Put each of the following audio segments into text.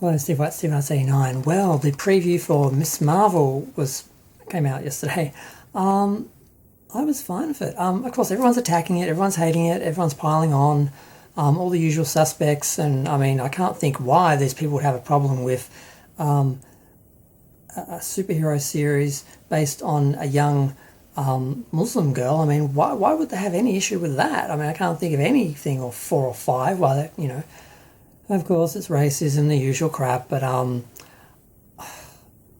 Well, Steve White, Steve Arts 89. Well, the preview for Miss Marvel came out yesterday. I was fine with it. Of course, everyone's attacking it, everyone's hating it, everyone's piling on, all the usual suspects. And I mean, I can't think why these people would have a problem with a superhero series based on a young Muslim girl. I mean, why would they have any issue with that? I mean, I can't think of anything or 4 or 5 why they. Of course, it's racism, the usual crap, but I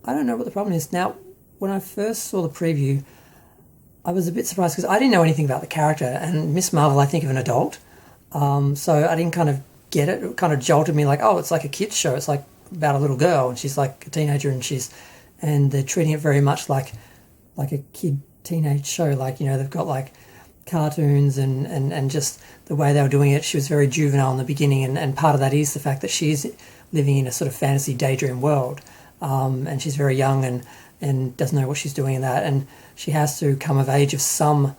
don't know what the problem is. Now, when I first saw the preview, I was a bit surprised because I didn't know anything about the character, and Miss Marvel, I think of an adult, so I didn't kind of get it. It kind of jolted me like, oh, it's like a kid's show. It's like about a little girl, and she's like a teenager, and they're treating it very much like a kid teenage show. Like, they've got like cartoons and just the way they were doing it. She was very juvenile in the beginning, and part of that is the fact that she's living in a sort of fantasy daydream world, and she's very young and doesn't know what she's doing in that, and she has to come of age of some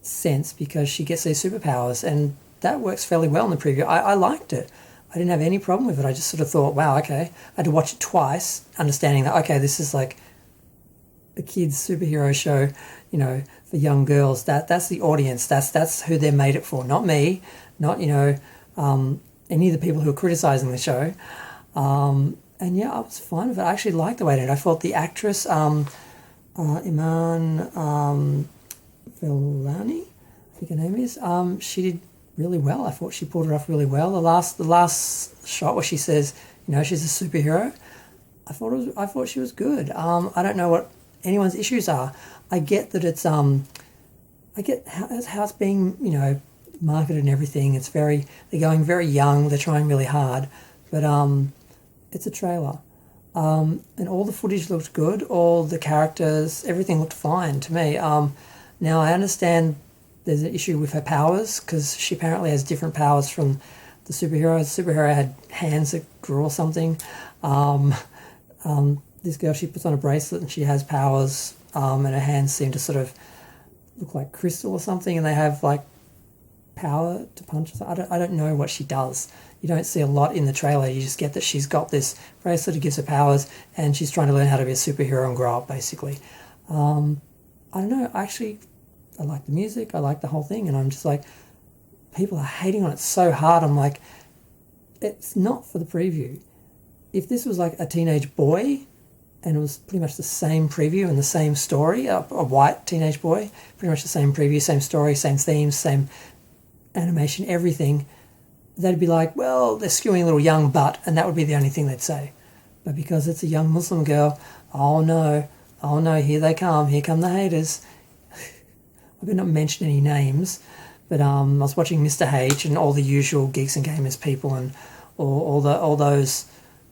sense because she gets these superpowers, and that works fairly well in the preview. I liked it. I didn't have any problem with it. I just sort of thought, wow, okay. I had to watch it twice, understanding that, okay, this is like a kids superhero show, for young girls. That's the audience. That's who they made it for, not me, not any of the people who are criticizing the show. And yeah, I was fine with it. I actually liked the way it ended. I thought the actress, Iman Vellani, I think her name is, she did really well. I thought she pulled it off really well. The last shot where she says, she's a superhero, I thought she was good. I don't know what anyone's issues are. I get that it's I get how it's being marketed and everything. They're going very young. They're trying really hard, but it's a trailer, and all the footage looked good. All the characters, everything looked fine to me. Now I understand there's an issue with her powers because she apparently has different powers from the superhero. The superhero had hands that grew or something. This girl, she puts on a bracelet and she has powers, and her hands seem to sort of look like crystal or something, and they have like power to punch. I don't know what she does. You don't see a lot in the trailer. You just get that she's got this bracelet that gives her powers, and she's trying to learn how to be a superhero and grow up, basically. I don't know. Actually, I like the music. I like the whole thing, and I'm just like, people are hating on it so hard. I'm like, it's not for the preview. If this was like a teenage boy, and it was pretty much the same preview and the same story, a white teenage boy, pretty much the same preview, same story, same themes, same animation, everything, they'd be like, well, they're skewing a little young butt, and that would be the only thing they'd say. But because it's a young Muslim girl, oh no, here they come, here come the haters. I better not mention any names, but I was watching Mr. H and all the usual Geeks and Gamers people and all those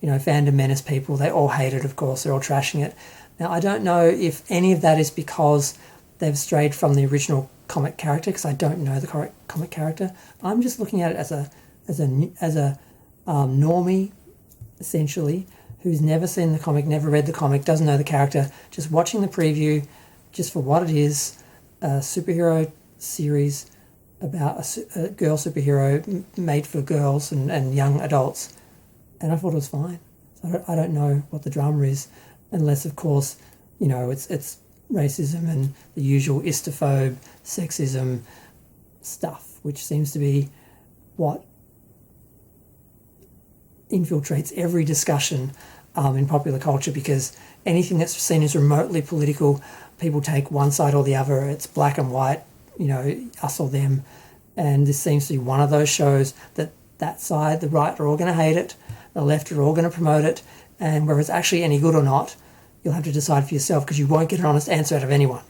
Fandom Menace people. They all hate it, of course. They're all trashing it. Now, I don't know if any of that is because they've strayed from the original comic character, because I don't know the correct comic character. I'm just looking at it as a normie, essentially, who's never seen the comic, never read the comic, doesn't know the character, just watching the preview just for what it is, a superhero series about a girl superhero made for girls and young adults. And I thought it was fine. So I don't know what the drama is, unless, of course, it's racism and the usual istophobe, sexism stuff, which seems to be what infiltrates every discussion in popular culture, because anything that's seen as remotely political, people take one side or the other. It's black and white, us or them. And this seems to be one of those shows that side, the right, are all going to hate it, the left are all going to promote it, and whether it's actually any good or not, you'll have to decide for yourself, because you won't get an honest answer out of anyone.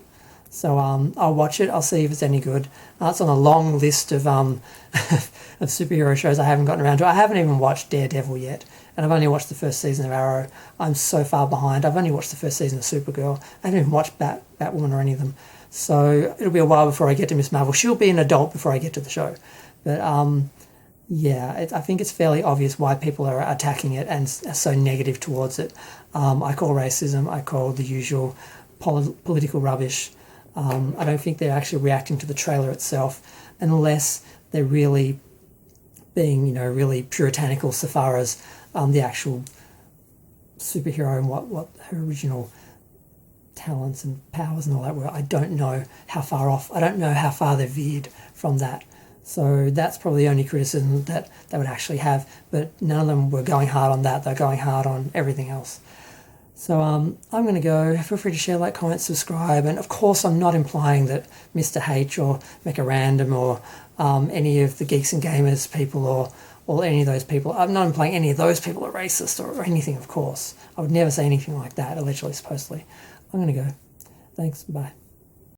So I'll watch it. I'll see if it's any good. It's on a long list of of superhero shows I haven't gotten around to. I haven't even watched Daredevil yet, and I've only watched the first season of Arrow. I'm so far behind. I've only watched the first season of Supergirl. I haven't even watched Batwoman or any of them. So it'll be a while before I get to Miss Marvel. She'll be an adult before I get to the show. But yeah, I think it's fairly obvious why people are attacking it and are so negative towards it. I call racism. I call the usual political rubbish. I don't think they're actually reacting to the trailer itself, unless they're really being, really puritanical so far as the actual superhero and what her original talents and powers and all that were. I don't know how far off. I don't know how far they veered from that. So that's probably the only criticism that they would actually have. But none of them were going hard on that. They're going hard on everything else. So I'm going to go. Feel free to share, like, comment, subscribe. And of course, I'm not implying that Mr. H or Mecha Random or any of the Geeks and Gamers people or any of those people. I'm not implying any of those people are racist or anything, of course. I would never say anything like that, allegedly, supposedly. I'm going to go. Thanks. Bye.